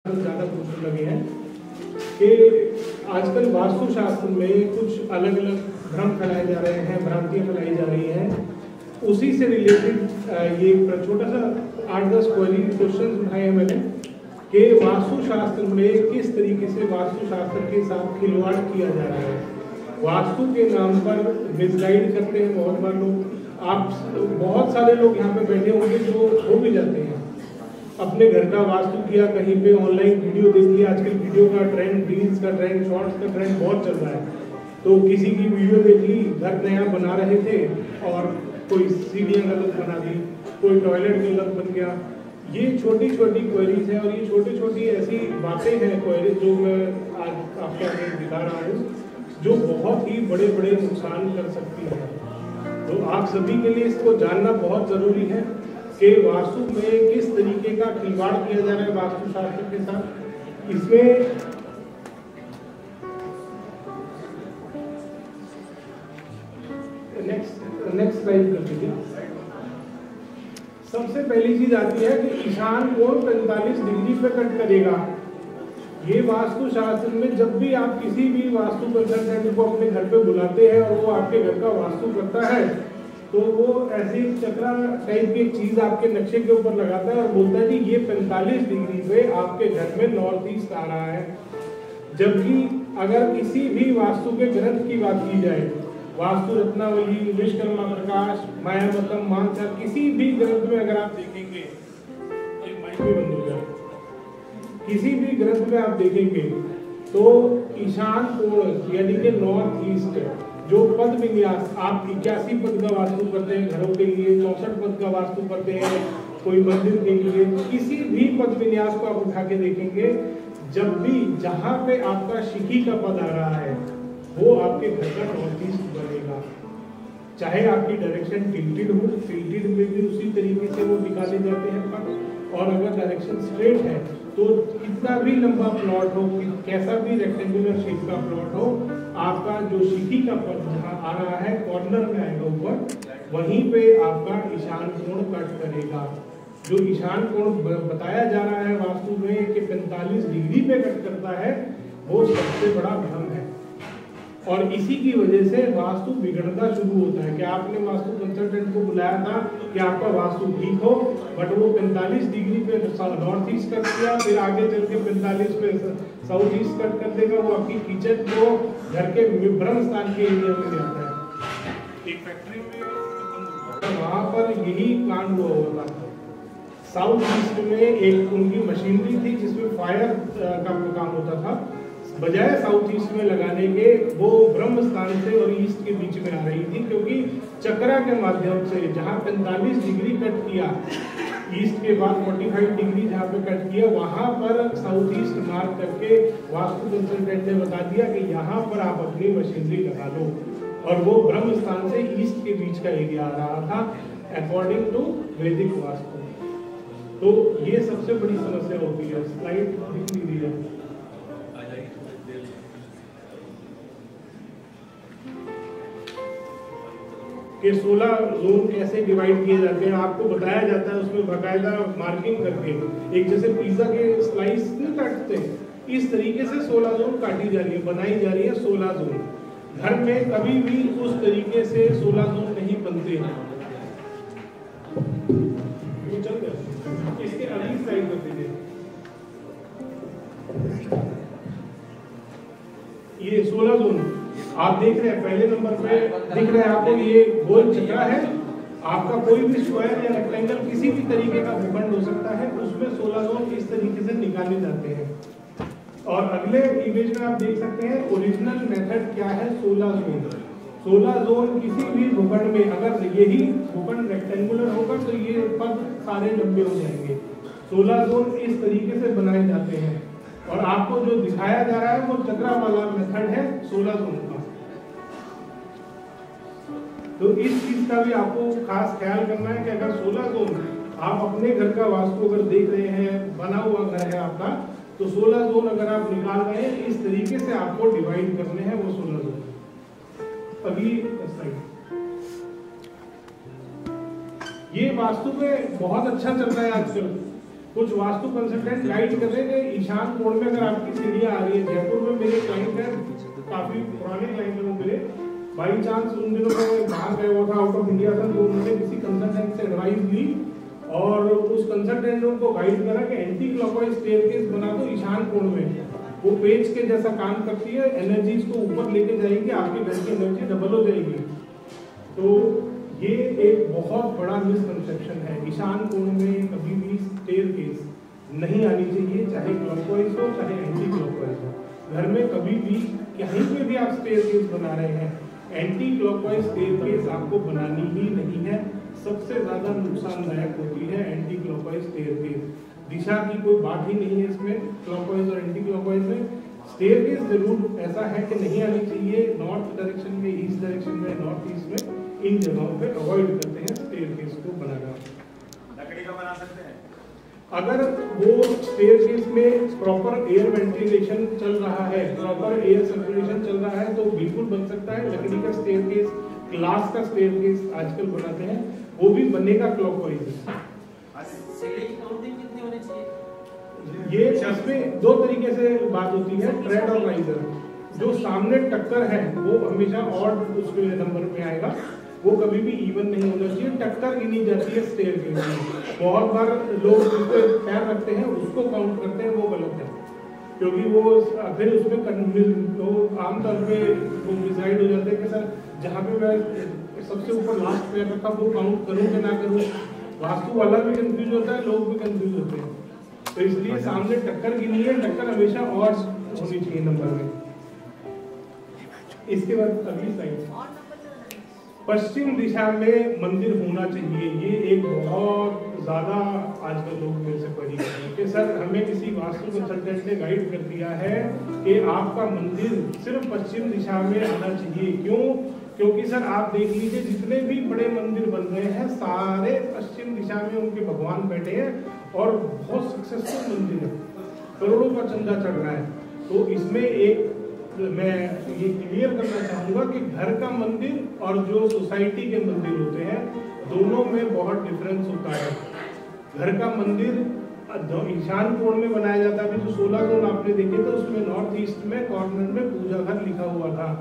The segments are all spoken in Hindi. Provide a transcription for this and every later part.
ज़्यादा पूछने लगे हैं कि आजकल वास्तुशास्त्र में कुछ अलग अलग भ्रम फैलाए जा रहे हैं, भ्रांतियाँ फैलाई जा रही हैं। उसी से रिलेटेड ये छोटा सा 8-10 क्वेश्चन उठाए हैं मैंने कि वास्तुशास्त्र में किस तरीके से वास्तुशास्त्र के साथ खिलवाड़ किया जा रहा है। वास्तु के नाम पर मिसगाइड करते हैं बहुत बार लोग। आप बहुत सारे लोग यहाँ पे बैठे होंगे जो हो भी जाते हैं, अपने घर का वास्तु किया, कहीं पे ऑनलाइन वीडियो देख लिया। आजकल वीडियो का ट्रेंड, रील्स का ट्रेंड, शॉर्ट्स का ट्रेंड बहुत चल रहा है। तो किसी की वीडियो देख ली, घर नया बना रहे थे और कोई सीढ़ियाँ गलत बना दी, कोई टॉयलेट गलत बन गया। ये छोटी छोटी क्वेरीज है और ये छोटी छोटी ऐसी बातें हैं क्वेरीज जो मैं आज आपको दिखा रहा हूँ, जो बहुत ही बड़े बड़े नुकसान कर सकती है। तो आप सभी के लिए इसको जानना बहुत ज़रूरी है कि वास्तु में किस तरीके का खिलवाड़ किया जा रहा है वास्तुशास्त्र के साथ। इसमें नेक्स्ट स्लाइड कर दीजिए। सबसे पहली चीज आती है कि ईशान कोण 45 डिग्री पे कट करेगा। ये वास्तुशास्त्र में जब भी आप किसी भी वास्तु कंसल्टेंट को अपने घर पे बुलाते हैं और वो आपके घर का वास्तु करता है, तो वो ऐसी चक्रा टाइप की चीज आपके नक्शे के ऊपर लगाता है और बोलता है कि ये 45 डिग्री पे आपके घर में नॉर्थ ईस्ट आ रहा है। जबकि अगर किसी भी वास्तु के ग्रंथ की बात की जाए, वास्तु रत्नावली, विश्वकर्मा प्रकाश, मायामतम, मानसर, किसी भी ग्रंथ में अगर आप देखेंगे, एक माइक भी बंद हो जाए, किसी भी ग्रंथ में आप देखेंगे तो ईशान कोण यानी कि नॉर्थ ईस्ट जो पद विन्यास, आप 81 पद का वास्तु करते हैं घरों के लिए, 64 पद का वास्तु करते हैं कोई मंदिर के लिए, किसी भी पद विन्यास को आप उठा के देखेंगे, जब भी जहां पे आपका शिखी का पद आ रहा है वो आपके घर का नॉर्थ ईस्ट बनेगा। चाहे आपकी डायरेक्शन टिल्टेड हो, टिल्टेड में भी उसी तरीके से वो निकाले जाते हैं पद, और अगर डायरेक्शन स्ट्रेट है तो कितना भी लंबा प्लॉट हो, कैसा भी रेक्टेंगुलर शेप का प्लॉट हो, आपका जो शिखी का पद जहाँ आ रहा है कॉर्नर में आएगा ऊपर, वहीं पे आपका ईशान कोण कट करेगा। जो ईशान कोण बताया जा रहा है वास्तु में कि 45 डिग्री पे कट करता है, वो सबसे बड़ा भ्रम है। और इसी की वजह से वास्तु बिगड़ना शुरू होता है कि आपने वास्तु कंसल्टेंट को बुलाया था कि आपका वास्तु ठीक हो, बट वो 45 डिग्री पे नॉर्थ ईस्ट कर दिया, फिर आगे चल के 45 पे साउथ ईस्ट कट कर देगा। वो आपकी किचन को घर के ब्रह्म स्थान के एरिया में ले आता है। एक फैक्ट्री में वहां पर यही कांड हुआ होगा। साउथ ईस्ट में एक उनकी मशीनरी थी जिसमें फायर का काम होता था, बजाय साउथ ईस्ट में लगाने के वो ब्रह्म स्थान से और ईस्ट के बीच में आ रही थी, क्योंकि चक्रा के माध्यम से जहां 45 डिग्री कट किया, ईस्ट के बाद 45 डिग्री जहां पे कट किया, वहां पर साउथ ईस्ट मार्क करके वास्तु कंसल्टेंट ने बता दिया कि यहाँ पर आप अपनी मशीनरी लगा लो, और वो ब्रह्म स्थान से ईस्ट के बीच का एरिया आ रहा था अकॉर्डिंग टू वैदिक वास्तु। तो ये सबसे बड़ी समस्या होती है। स्लाइड दिख नहीं रही है कि 16 जोन कैसे डिवाइड किए जाते हैं, आपको बताया जाता है उसमें बाकायदा मार्किंग करके, एक जैसे पिज्जा के स्लाइस नहीं काटते, इस तरीके से 16 जोन काटी जा रही है, बनाई जा रही है 16 जोन। घर में कभी भी उस तरीके से 16 जोन नहीं बनते हैं। वो चल गया, इसके अगली स्लाइड कर दीजिए। ये 16 जोन आप देख रहे हैं, पहले नंबर पे दिख रहा है आपको, ये गोल चक्रा है। आपका कोई भी स्क्वायर या रेक्टेंगल किसी भी तरीके का भूखंड हो सकता है, उसमें 16 जोन इस तरीके से निकाले जाते हैं। और अगले इमेज में आप देख सकते हैं ओरिजिनल मेथड क्या है। 16 जोन, 16 जोन किसी भी भूखंड में, अगर यही भूखंड रेक्टेंगुलर होगा तो ये पद सारे लंबे हो जाएंगे। 16 जोन इस तरीके से बनाए जाते हैं, और आपको जो दिखाया जा रहा है वो चक्रा वाला मेथड है 16 जोन का। तो इस चीज का भी आपको खास ख्याल करना है कि अगर 16 जोन आप अपने घर का वास्तु अगर देख रहे हैं, बना हुआ घर है आपका, तो 16 जोन अगर आप निकाल रहे हैं, इस तरीके से आपको डिवाइड करने हैं वो 16 जोन। अगली स्लाइड। ये वास्तु में बहुत अच्छा चल रहा है आजकल कुछ वास्तु कंसल्टेंट गाइड कर रहे हैं ईशान कोण में अगर आपकी सीढ़ियां आ रही है। जयपुर में मेरे क्लाइंट है, काफी पुराने क्लाइंट है मेरे, बाई चांस उन दिनों में बाहर गया हुआ था, आउट ऑफ इंडिया था, तो उन्होंने किसी कंसल्टेंट से एडवाइस ली और उस कंसल्टेंट ने उनको गाइड करा कि एंटी क्लॉकवाइज स्टेयरकेस बना दो ईशान कोण में। वो पेज के जैसा काम करती है, एनर्जीज को ऊपर लेके जाएगी, आपके घर की एनर्जी डबल हो जाएगी। तो ये एक बहुत बड़ा मिसकंसेप्शन है। ईशान कोण में कभी भी स्टेयरकेस नहीं आनी चाहिए, चाहे क्लॉकवाइज हो चाहे एंटी क्लॉकवाइज हो। घर में कभी भी कहीं पे भी आप स्टेयरकेस बना रहे हैं, एंटी क्लॉकवाइज स्टेयरकेस आपको बनानी ही नहीं है। सबसे ज्यादा नुकसानदायक होती है एंटी क्लॉकवाइज स्टेयरकेस। दिशा की कोई बात ही नहीं है इसमें, क्लॉकवाइज और एंटी क्लॉकवाइज में। स्टेयरकेस जरूर ऐसा है कि नहीं आनी चाहिए, नॉर्थ डायरेक्शन में, ईस्ट डायरेक्शन में, नॉर्थ ईस्ट में, इन जगहों पे अवॉइड करते हैं स्टेयरकेस को बनाना। लकड़ी का बना सकते हैं अगर वो स्टेयरकेस में प्रॉपर एयर वेंटिलेशन चल रहा है, प्रॉपर एयर सर्कुलेशन चल रहा है, तो बिल्कुल बन सकता है। लकड़ी का स्टेयरकेस, ग्लास का स्टेयरकेस आजकल बनाते हैं, वो भी बनेगा क्लॉकवाइज। ये इसमें दो तरीके से बात होती है, ट्रेड और राइजर। जो सामने टक्कर है वो हमेशा ऑड उसके नंबर में आएगा, वो कभी भी इवन नहीं होना चाहिए। टक्कर गिनी जाती है स्टेयरकेस में। बहुत बार लोग जिस पे पैर रखते हैं उसको काउंट करते हैं, वो गलत है, क्योंकि वो फिर उसमें आमतौर पे वो डिसाइड हो जाते हैं कि सर जहाँ पे मैं सबसे ऊपर लास्ट पैर रखा वो काउंट करूँ कि ना करूँ। वास्तु वाला भी कंफ्यूज होता है, लोग भी कंफ्यूज होते हैं। तो इसलिए सामने टक्कर गिनी है, टक्कर हमेशा ऑड होनी चाहिए नंबर में। इसके बाद अगली स्लाइड, पश्चिम दिशा में मंदिर होना चाहिए। ये एक बहुत ज्यादा आजकल लोग मेरे से पढ़ी हैं कि सर हमें किसी वास्तु कंसल्टेंट ने गाइड कर दिया है कि आपका मंदिर सिर्फ पश्चिम दिशा में आना चाहिए। क्यों? क्योंकि सर आप देख लीजिए जितने भी बड़े मंदिर बन रहे हैं सारे पश्चिम दिशा में उनके भगवान बैठे हैं और बहुत सक्सेसफुल मंदिर है, करोड़ों का चंदा चढ़ रहा है। तो इसमें एक मैं ये क्लियर करना चाहूंगा कि घर का मंदिर और जो सोसाइटी के मंदिर होते हैं दोनों में बहुत डिफरेंस होता है। घर का मंदिर ईशान कोण में बनाया जाता है। अभी जो 16 कोण आपने देखे थे उसमें नॉर्थ ईस्ट में कॉर्नर में पूजा घर लिखा हुआ था।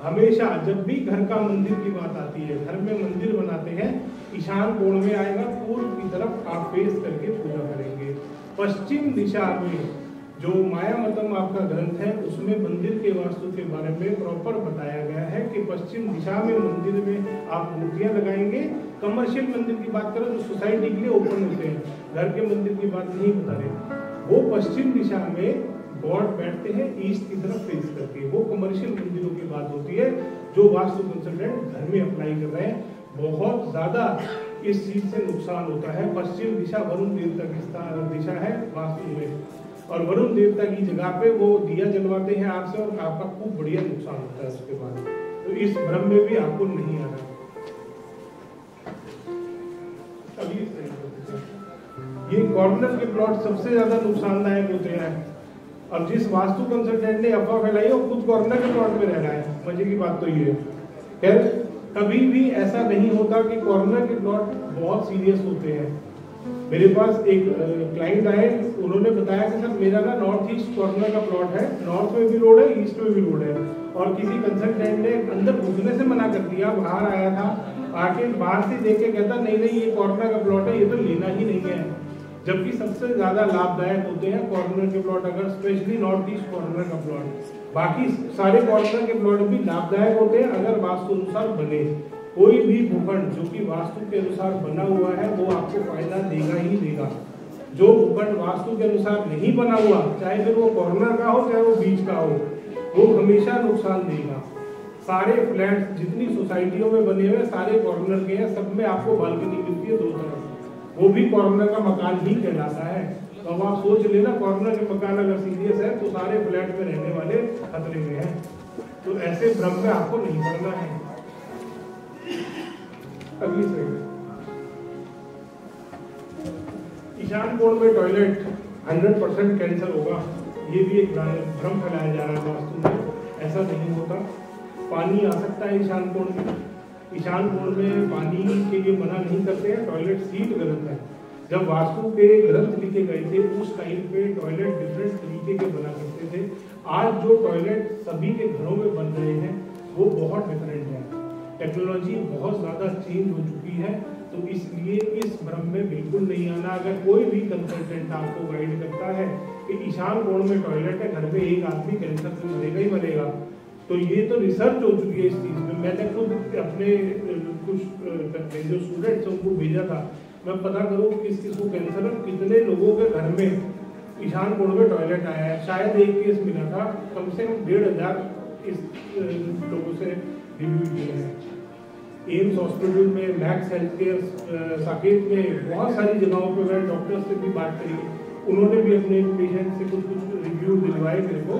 हमेशा जब भी घर का मंदिर की बात आती है, घर में मंदिर बनाते हैं, ईशान कोण में आएगा, पूर्व की तरफ आप फेस करके पूजा करेंगे। पश्चिम दिशा में जो मायामतम आपका ग्रंथ है उसमें मंदिर के वास्तु के बारे में प्रॉपर बताया गया है कि पश्चिम दिशा में मंदिर में आप मूर्तियां लगाएंगे। कमर्शियल मंदिर की बात करें जो सोसाइटी के लिए ओपन होते हैं, घर के मंदिर की बात नहीं बता रहे। वो पश्चिम दिशा में गॉड बैठते हैं ईस्ट की तरफ फेस करके, वो कमर्शियल मंदिरों की बात होती है जो वास्तु कंसल्टेंट घर में अप्लाई कर रहे हैं। बहुत ज्यादा इस चीज से नुकसान होता है। पश्चिम दिशा वरुण देवता की दिशा है वास्तु में, और वरुण देवता की जगह पे वो दिया जलवाते हैं आपसे और आपका खूब बढ़िया नुकसान होता है उसके बाद। तो इस भ्रम में भी आपको नहीं आना। अभी ये कॉर्नर के प्लॉट सबसे ज्यादा नुकसानदायक होते हैं। अब जिस वास्तु कंसल्टेंट ने अफवाह फैलाई वो खुद कॉर्नर के प्लॉट में रह रहा है, मजे की बात तो ये है। खैर कभी भी ऐसा नहीं होता कि कॉर्नर के प्लॉट बहुत सीरियस होते हैं। मेरे पास एक क्लाइंट आए, उन्होंने बताया कि सर मेरा ना नॉर्थ ईस्ट कॉर्नर का प्लॉट है, नॉर्थ में भी रोड है, ईस्ट में भी रोड है, और किसी कंसल्टेंट ने अंदर घुसने से मना कर दिया। बाहर आया था, आके बाहर से देख के कहता नहीं नहीं ये कॉर्नर का प्लॉट है, ये तो लेना ही नहीं है। जबकि सबसे ज्यादा लाभदायक होते हैं कॉर्नर के प्लॉट, अगर स्पेशली नॉर्थ ईस्ट कॉर्नर का प्लॉट। बाकी सारे कॉर्नर के प्लॉट भी लाभदायक होते हैं अगर वास्तु अनुसार बने। कोई भी भूखंड जो कि वास्तु के अनुसार बना हुआ है वो आपको फायदा देगा ही देगा। जो भूखंड वास्तु के अनुसार नहीं बना हुआ, चाहे फिर वो कॉर्नर का हो चाहे वो बीच का हो, वो हमेशा नुकसान देगा। सारे फ्लैट जितनी सोसाइटियों में बने हुए सारे कॉर्नर के हैं, सब में आपको बालकनी मिलती है दो तरफ, वो भी कॉर्नर का मकान ही कहलाता है। तो अब आप सोच लेना कॉर्नर के मकान अगर सीरियस है तो सारे फ्लैट में रहने वाले खतरे में हैं। तो ऐसे भ्रम में आपको नहीं पड़ना है। अगली स्लाइड, ईशान कोण में टॉयलेट 100% कैंसर होगा, ये भी एक भ्रम फैलाया जा रहा है वास्तु में। ऐसा नहीं होता। पानी आ सकता है ईशान कोण में, ईशान कोण में पानी के लिए मना नहीं करते हैं। टॉयलेट सीट गलत है, जब वास्तु के ग्रंथ लिखे गए थे उस टाइम पे टॉयलेट डिफरेंट तरीके के बना करते थे। आज जो टॉयलेट सभी के घरों में बन रहे हैं वो बहुत डिफरेंट है। टेक्नोलॉजी बहुत ज़्यादा चेंज हो चुकी है, तो इसलिए इस भ्रम में बिल्कुल नहीं आना। अगर कोई भी कंसल्टेंट आपको गाइड करता है कि ईशान कोण में टॉयलेट है, घर में एक आदमी कैंसर से मरेगा ही मरेगा, तो ये तो रिसर्च हो चुकी है इस चीज़ में। मैंने खुद अपने कुछ जो स्टूडेंट्स उनको भेजा था, मैं पता करूँ किस किस को कैंसर है, कितने लोगों के घर में ईशान कोण में टॉयलेट आया है। शायद एक केस मिला था, कम से कम 1500 इस लोगों से रिव्यू किए हैं। एम्स हॉस्पिटल में, मैक्स हेल्थ केयर साकेत में, बहुत सारी जगहों पे मैंने डॉक्टर से भी बात करी, उन्होंने भी अपने पेशेंट से कुछ रिव्यू दिलवाए मेरे को।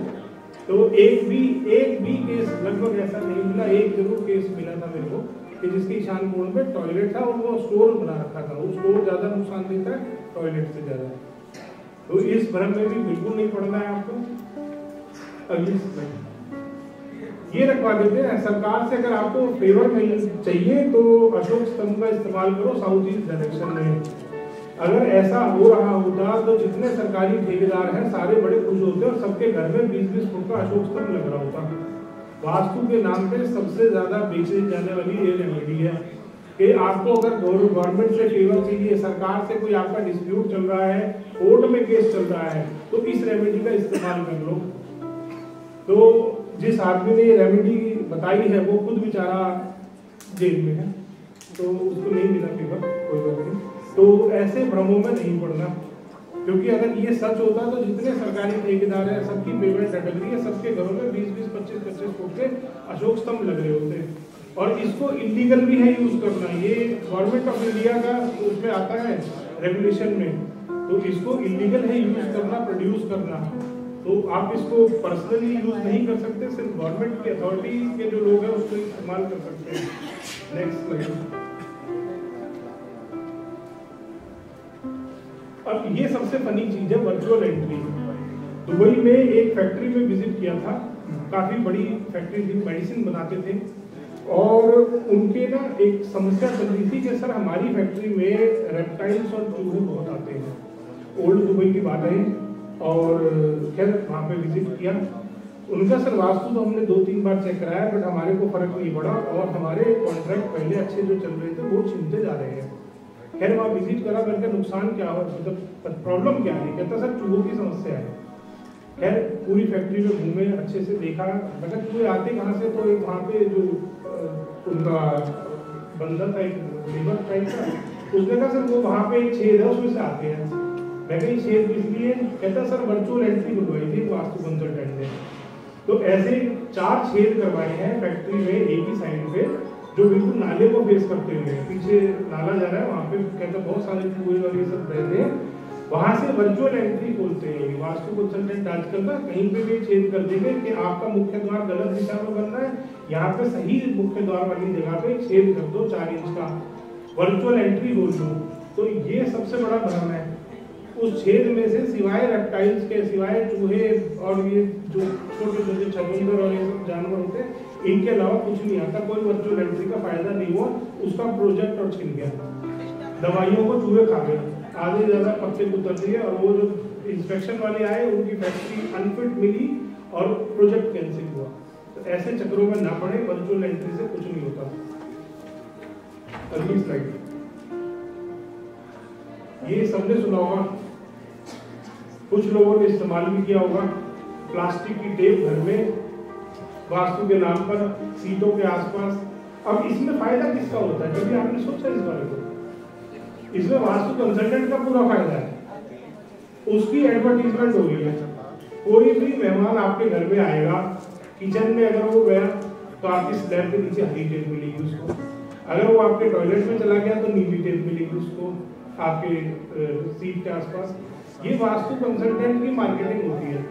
तो एक भी केस लगभग ऐसा नहीं मिला, एक जरूर केस मिला था मेरे को कि जिसके ईशान कोण में टॉयलेट था और वो स्टोर बना रखा था। वो स्टोर ज़्यादा नुकसान देता है टॉयलेट से ज़्यादा। तो इस भ्रम में भी बिल्कुल नहीं पड़ना है आपको। अगली स्लाइड ये रखवा देते हैं। सरकार से अगर आपको फेवर चाहिए तो अशोक स्तंभ का इस्तेमाल करो साउथ ईस्ट डायरेक्शन में। अगर ऐसा हो रहा होता तो जितने सरकारी ठेकेदार हैं सारे बड़े खुश होते और सबके घर में 20-20 फुट का अशोक स्तंभ लग रहा होता। वास्तु के नाम पे सबसे ज्यादा बेची जाने वाली ये रेमेडी है कि आपको अगर गवर्नमेंट से फेवर चाहिए, सरकार से कोई आपका डिस्प्यूट चल रहा है, कोर्ट में केस चल रहा है, तो इस रेमेडी का इस्तेमाल कर लो। तो जिस आदमी ने ये रेमेडी बताई है वो खुद बेचारा जेल में है, तो उसको नहीं मिला फेवर, कोई बात नहीं। तो ऐसे भ्रमों में नहीं पड़ना, क्योंकि अगर ये सच होता तो जितने सरकारी ठेकेदार हैं सबकी पेमेंट अटक रही है, सबके घरों में 20-20, 25-25 फुट के अशोक स्तंभ लग रहे होते। और इसको इलीगल भी है यूज करना, ये गवर्नमेंट ऑफ इंडिया का उसमें आता है रेगुलेशन में, तो इसको इलीगल है यूज करना, प्रोड्यूस करना। तो आप इसको पर्सनली यूज नहीं कर सकते, सिर्फ गवर्नमेंट के अथॉरिटी के जो लोग हैं उसको इस्तेमाल कर सकते हैं। Next slide. अब ये सबसे फनी चीज है वर्चुअल एंट्री। दुबई में एक फैक्ट्री में विजिट किया था, काफी बड़ी फैक्ट्री थी, मेडिसिन बनाते थे, और उनके ना एक समस्या चल रही थी कि सर हमारी फैक्ट्री में रेप्टाइल्स और चूहे बहुत आते हैं। ओल्ड दुबई की बात है, और खैर वहाँ पे विजिट किया। उनका सर वास्तु तो हमने 2-3 बार चेक कराया, बट हमारे को फर्क नहीं पड़ा, और हमारे कॉन्ट्रैक्ट पहले अच्छे जो चल रहे थे वो छिनते जा रहे हैं। खैर वहाँ विजिट करा, करके नुकसान क्या हो, मतलब प्रॉब्लम क्या है, कहता सर चूहों की समस्या है। खैर पूरी फैक्ट्री में घूमे, अच्छे से देखा, मगर चूहे आते कहाँ से, तो एक वहाँ पे जो उनका बंदर था, एक लीवर टाइप का, उसने कहा सर वो वहाँ पे एक छेद है उसमें से आते हैं। मैं कहीं छेद किस लिए, कहता सर वर्चुअल एंट्री बुलवाई थी वास्तु कंसल्टेंट ने। तो ऐसे 4 छेद करवाए हैं फैक्ट्री में एक ही साइड पे, जो बिल्कुल नाले को फेस करते हुए, पीछे नाला जा रहा है, वहाँ पे कहता बहुत सारे चूहे और ये सब रहते हैं, वहां से वर्चुअल एंट्री खोलते हैं। वास्तु कंसल्टेंट आजकल ना कहीं पे भी छेद कर देंगे कि आपका मुख्य द्वार गलत दिशा में बन रहा है, यहाँ पे सही मुख्य द्वार वाली जगह पे छेद कर दो 4 इंच का, वर्चुअल एंट्री खोल दो। तो ये सबसे बड़ा भ्रम है। उस छेद में से सिवाय रेप्टाइल्स के, सिवाय चूहे और ये जो छोटे छोटे छछूंदर और ये सब जानवर होते हैं, इनके अलावा कुछ नहीं आता। कोई वर्चुअल एंट्री का फायदा नहीं हुआ, उसका प्रोजेक्ट और छिन गया, दवाइयों को चूहे खा गए, आधे ज्यादा पत्ते उतर दिए, और वो जो इंस्पेक्शन वाले आए उनकी फैक्ट्री अनफिट मिली और प्रोजेक्ट कैंसिल हुआ। तो ऐसे चक्रों में ना पड़े, वर्चुअल एंट्री से कुछ नहीं होता। अगली स्लाइड। ये सबने सुना होगा, कुछ लोगों ने इस्तेमाल भी किया होगा, प्लास्टिक की टेप घर में वास्तु के नाम पर सीटों के आसपास। अब इसमें फायदा किसका होता है, कभी आपने सोचा इस बारे को? इसमें वास्तु कंसल्टेंट का पूरा फायदा है, उसकी एडवर्टीजमेंट हो रही है। कोई भी मेहमान आपके घर में आएगा, किचन में अगर वो गया तो आपकी स्लैब के नीचे हरी टेप मिलेगी उसको, अगर वो आपके टॉयलेट में चला गया तो नीली टेप मिलेगी उसको आपके सीट के आसपास। ये वास्तु कंसल्टेंट की मार्केटिंग होती है।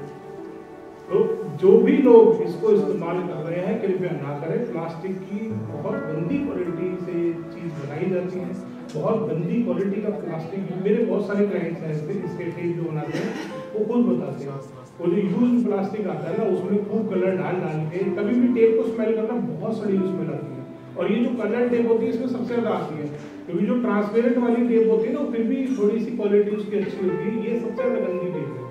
तो जो भी लोग इसको इस्तेमाल कर रहे हैं कृपया ना करें। प्लास्टिक की बहुत गंदी क्वालिटी से चीज बनाई जाती है, बहुत गंदी क्वालिटी का प्लास्टिक। मेरे बहुत सारे क्लाइंट्स हैं इसके टेप जो बनाते हैं, वो खुद बताते हैं, वो जो यूज प्लास्टिक आता है ना उसमें खूब कलर डाल के, कभी भी टेप को स्मेल करना बहुत सड़ी स्मेल आती है, और ये जो कलर टेप होती है इसमें सबसे ज्यादा आती है। क्योंकि जो ट्रांसपेरेंट वाली टेप होती है ना, फिर भी थोड़ी सी क्वालिटी उसकी अच्छी होती है, ये सबसे ज्यादा गंदी टेप है।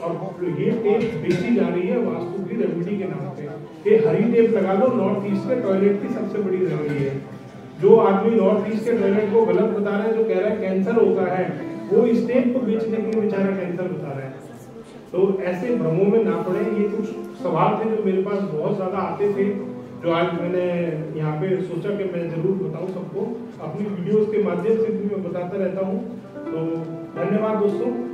और ये टेप बेची जा रही है वास्तु की रेमेडी के नाम पे। ये हरी टेप लगा लो, नॉर्थ ईस्ट के टॉयलेट की सबसे बड़ी रेमेडी है। जो आदमी नॉर्थ ईस्ट के टॉयलेट को गलत बता रहा है, जो कह रहा है कैंसर होता है, वो इस टेप को बेचने के लिए बेचारा कैंसर बता रहा है। तो ऐसे भ्रमों में ना पड़े। ये कुछ सवाल थे जो मेरे पास बहुत ज्यादा आते थे, जो आज मैंने यहाँ पे सोचा कि मैं जरूर बताऊं सबको, अपनी वीडियोस के माध्यम से भी मैं बताता रहता हूँ। तो धन्यवाद दोस्तों।